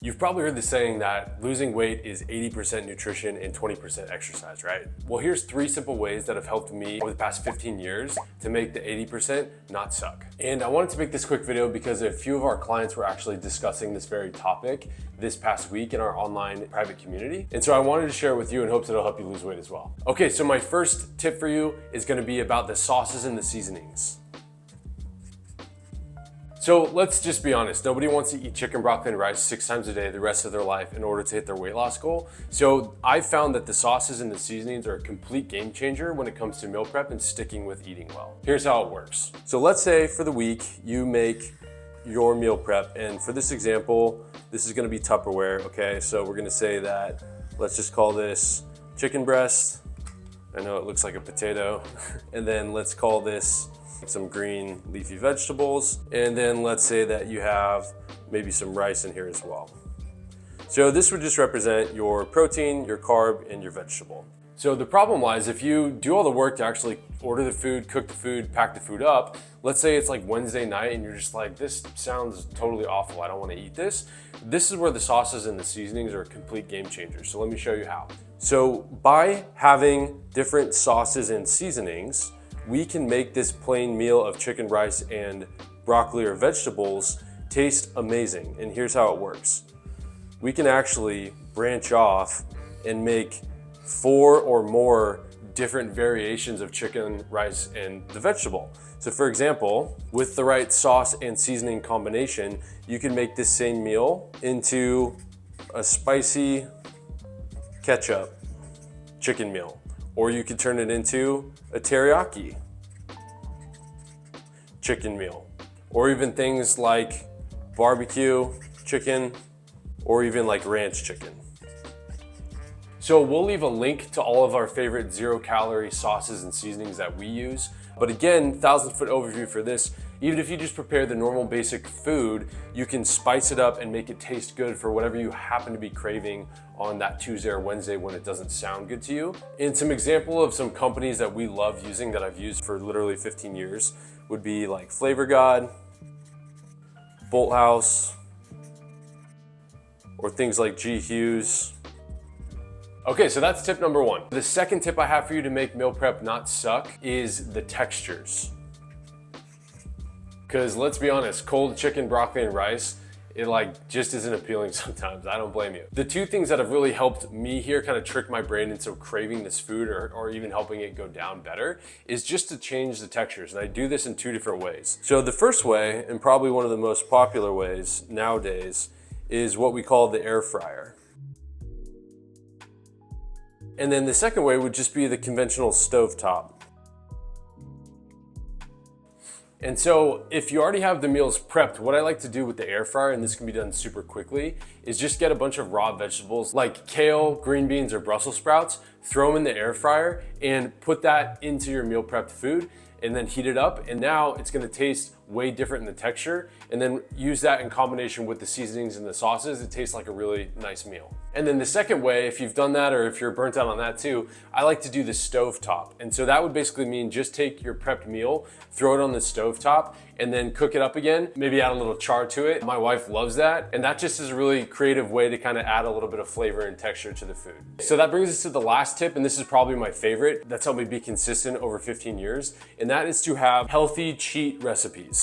You've probably heard the saying that losing weight is 80% nutrition and 20% exercise, right? Well, here's 3 simple ways that have helped me over the past 15 years to make the 80% not suck. And I wanted to make this quick video because a few of our clients were actually discussing this very topic this past week in our online private community. And so I wanted to share it with you in hopes that it'll help you lose weight as well. Okay, so my first tip for you is gonna be about the sauces and the seasonings. So let's just be honest, nobody wants to eat chicken, broccoli, and rice 6 times a day the rest of their life in order to hit their weight loss goal. So I've found that the sauces and the seasonings are a complete game changer when it comes to meal prep and sticking with eating well. Here's how it works. So let's say for the week, you make your meal prep, and for this example, this is gonna be Tupperware, okay? So we're gonna say that, let's just call this chicken breast. I know it looks like a potato. And then let's call this some green leafy vegetables, and then let's say that you have maybe some rice in here as well. So this would just represent your protein, your carb, and your vegetable. So the problem lies if you do all the work to actually order the food, cook the food, pack the food up. Let's say it's like Wednesday night and you're just like, this sounds totally awful, I don't want to eat this. This is where the sauces and the seasonings are a complete game changer. So let me show you how. So by having different sauces and seasonings, we can make this plain meal of chicken, rice, and broccoli or vegetables taste amazing. And here's how it works. We can actually branch off and make 4 or more different variations of chicken, rice, and the vegetable. So for example, with the right sauce and seasoning combination, you can make this same meal into a spicy ketchup chicken meal. Or you could turn it into a teriyaki chicken meal, or even things like barbecue chicken, or even like ranch chicken. So we'll leave a link to all of our favorite 0-calorie sauces and seasonings that we use. But again, 1,000-foot overview for this, even if you just prepare the normal basic food, you can spice it up and make it taste good for whatever you happen to be craving on that Tuesday or Wednesday when it doesn't sound good to you. And some example of some companies that we love using that I've used for literally 15 years would be like Flavor God, Bolt House, or things like G. Hughes. Okay, so that's tip number 1. The second tip I have for you to make meal prep not suck is the textures. Because let's be honest, cold chicken, broccoli, and rice, it like just isn't appealing sometimes. I don't blame you. The 2 things that have really helped me here kind of trick my brain into craving this food or even helping it go down better is just to change the textures. And I do this in 2 different ways. So the first way, and probably one of the most popular ways nowadays, is what we call the air fryer. And then the second way would just be the conventional stovetop. And so if you already have the meals prepped, what I like to do with the air fryer, and this can be done super quickly, is just get a bunch of raw vegetables like kale, green beans, or Brussels sprouts, throw them in the air fryer and put that into your meal prepped food and then heat it up. And now it's gonna taste way different in the texture, and then use that in combination with the seasonings and the sauces. It tastes like a really nice meal. And then the second way, if you've done that or if you're burnt out on that too, I like to do the stovetop. And so that would basically mean just take your prepped meal, throw it on the stovetop, and then cook it up again. Maybe add a little char to it. My wife loves that. And that just is a really creative way to kind of add a little bit of flavor and texture to the food. So that brings us to the last tip, and this is probably my favorite. That's helped me be consistent over 15 years. And that is to have healthy cheat recipes.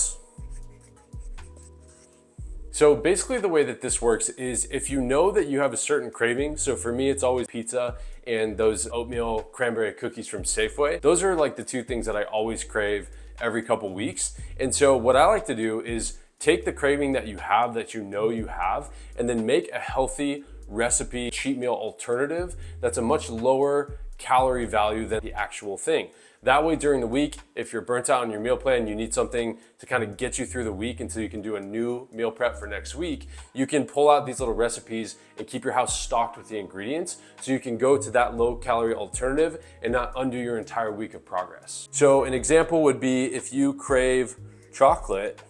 So basically the way that this works is if you know that you have a certain craving, so for me it's always pizza and those oatmeal cranberry cookies from Safeway. Those are like the 2 things that I always crave every couple weeks. And so what I like to do is take the craving that you have, that you know you have, and then make a healthy recipe cheat meal alternative that's a much lower calorie value than the actual thing. That way during the week, if you're burnt out on your meal plan, you need something to kind of get you through the week until you can do a new meal prep for next week, you can pull out these little recipes and keep your house stocked with the ingredients so you can go to that low calorie alternative and not undo your entire week of progress. So an example would be if you crave chocolate,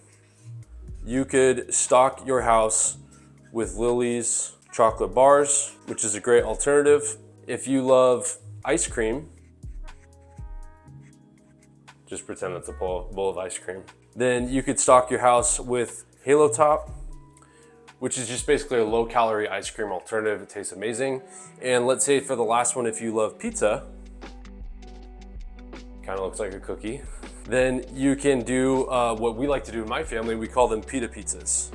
you could stock your house with Lily's chocolate bars, which is a great alternative. If you love ice cream, just pretend it's a bowl of ice cream. Then you could stock your house with Halo Top, which is just basically a low-calorie ice cream alternative. It tastes amazing. And let's say for the last one, if you love pizza, kind of looks like a cookie, then you can do what we like to do in my family. We call them pita pizzas.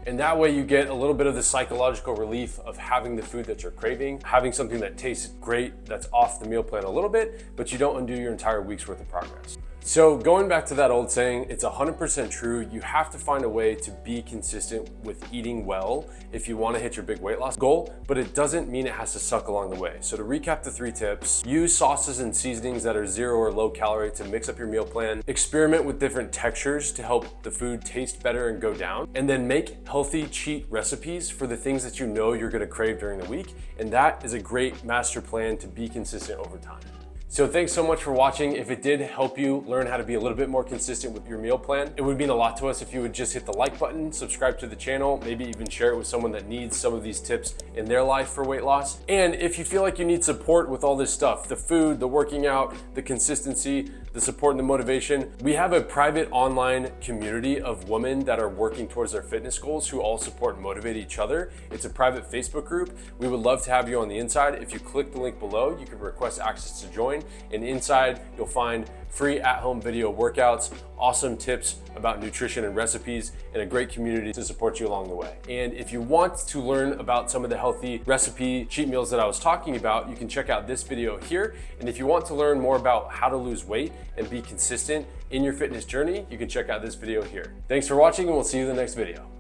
And that way you get a little bit of the psychological relief of having the food that you're craving, having something that tastes great, that's off the meal plan a little bit, but you don't undo your entire week's worth of progress. So going back to that old saying, it's 100% true. You have to find a way to be consistent with eating well if you want to hit your big weight loss goal, but it doesn't mean it has to suck along the way. So to recap the 3 tips, use sauces and seasonings that are 0 or low calorie to mix up your meal plan, experiment with different textures to help the food taste better and go down, and then make healthy cheat recipes for the things that you know you're going to crave during the week. And that is a great master plan to be consistent over time. So thanks so much for watching. If it did help you learn how to be a little bit more consistent with your meal plan, it would mean a lot to us if you would just hit the like button, subscribe to the channel, maybe even share it with someone that needs some of these tips in their life for weight loss. And if you feel like you need support with all this stuff, the food, the working out, the consistency, the support and the motivation, we have a private online community of women that are working towards their fitness goals who all support and motivate each other. It's a private Facebook group. We would love to have you on the inside. If you click the link below, you can request access to join. And inside, you'll find free at-home video workouts, awesome tips about nutrition and recipes, and a great community to support you along the way. And if you want to learn about some of the healthy recipe cheat meals that I was talking about, you can check out this video here. And if you want to learn more about how to lose weight and be consistent in your fitness journey, you can check out this video here. Thanks for watching, and we'll see you in the next video.